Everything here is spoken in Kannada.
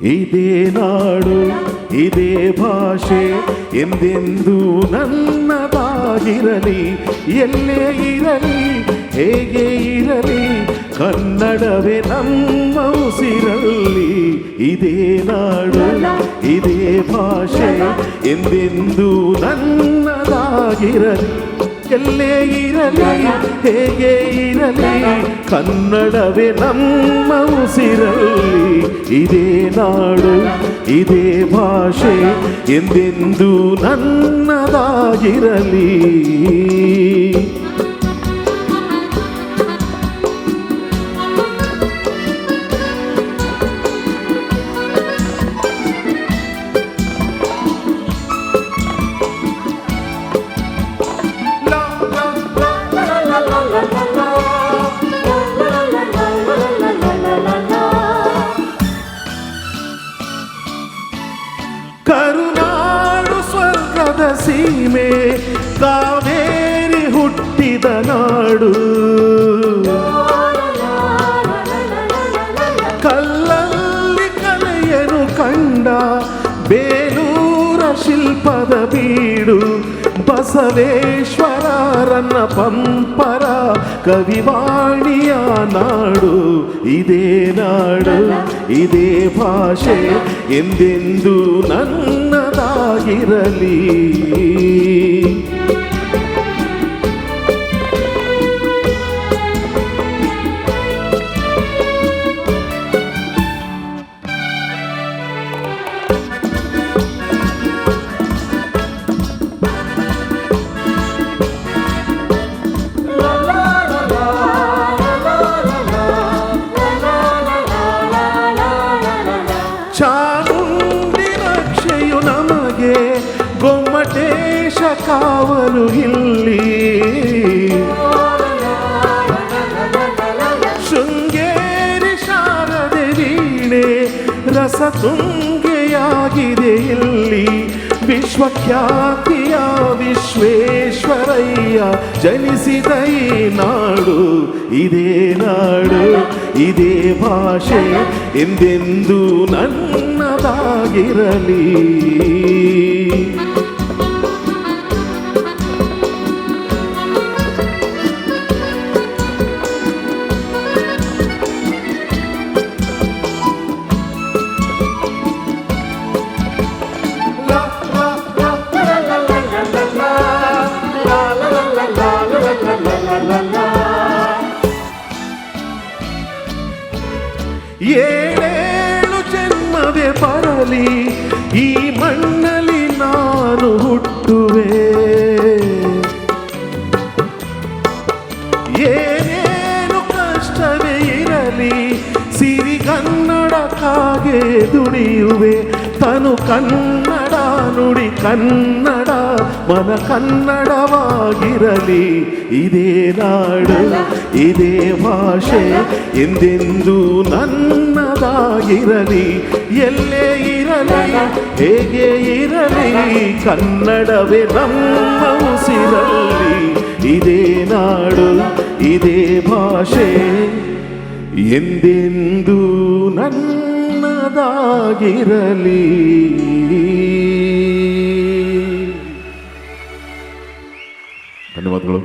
ಇದೇ ನಾಡು ಇದೇ ಭಾಷೆ ಎಂದೆಂದೂ ನನ್ನದಾಗಿರಲಿ. ಎಲ್ಲೇ ಇರಲಿ ಹೇಗೆ ಇರಲಿ ಕನ್ನಡವೇ ನಮ್ಮ ಉಸಿರಲ್ಲಿ. ಇದೇ ನಾಡು ಇದೇ ಭಾಷೆ ಎಂದೆಂದೂ ನನ್ನದಾಗಿರಲಿ. ಎಲ್ಲೇ ಇರಲಿ ಹೇಗೆ ಇರಲಿ ಕನ್ನಡವೇ ನಮ್ಮ ಉಸಿರಲ್ಲಿ. ಇದೇ ನಾಡು ಇದೇ ಭಾಷೆ ಎಂದೆಂದೂ ನನ್ನದಾಗಿರಲಿ. ಕರುನಾಡು ಸ್ವರ್ಗದ ಸೀಮೆ ಕಾವೇರಿ ಹುಟ್ಟಿದ ನಾಡು. ಕಲ್ಲಲ್ಲಿ ಕಲೆಯನ್ನು ಕಂಡ ಬೇಲೂರ ಶಿಲ್ಪದ ಬೀಡು. ಬಸವೇಶ್ವರರನ್ನ ಪಂಪರ ಕವಿವಾಣಿಯ ನಾಡು. ಇದೇ ನಾಡು ಇದೇ ಭಾಷೆ ಎಂದೆಂದೂ ನನ್ನದಾಗಿರಲಿ. ಚಾಮುಂಡಿ ರಕ್ಷೆಯು ನಮಗೆ ಗೊಮ್ಮಟೇಶ ಕಾವಲು ಇಲ್ಲಿ. ಶೃಂಗೇರಿ ಶಾರದೆ ವೀಣೆ ರಸತುಂಗೆಯಾಗಿದೆ ಇಲ್ಲಿ. ವಿಶ್ವಖ್ಯಾತಿಯ ವಿಶ್ವೇಶ್ವರಯ್ಯ ಜನಿಸಿದ ಈ ನಾಡು. ಇದೇ ನಾಡು ಇದೇ ಭಾಷೆ ಎಂದೆಂದೂ ನನ್ನದಾಗಿರಲಿ. ಏಳೇಳು ಜನ್ಮವೇ ಬರಲಿ ಈ ಮಣ್ಣಲ್ಲಿ ನಾನು ಹುಟ್ಟುವೆ. ಏನೇನು ಕಷ್ಟವೇ ಇರಲಿ ಸಿರಿಗನ್ನಡಕ್ಕಾಗೆ ದುಡಿಯುವೆ. ತನು ಕನ್ನಡ ನುಡಿ ಕನ್ನಡ ಮನ ಕನ್ನಡವಾಗಿರಲಿ. ಇದೇ ನಾಡು ಇದೇ ಭಾಷೆ ಎಂದೆಂದೂ ನನ್ನದಾಗಿರಲಿ. ಎಲ್ಲೇ ಇರಲಿ ಹೇಗೆ ಇರಲಿ ಕನ್ನಡವೇ ನಮ್ಮ ಉಸಿರಲ್ಲಿ. ಇದೇ ನಾಡು ಇದೇ ಭಾಷೆ ಎಂದೆಂದೂ ನನ್ನದಾಗಿರಲಿ. ಧನ್ಯವಾದಗಳು.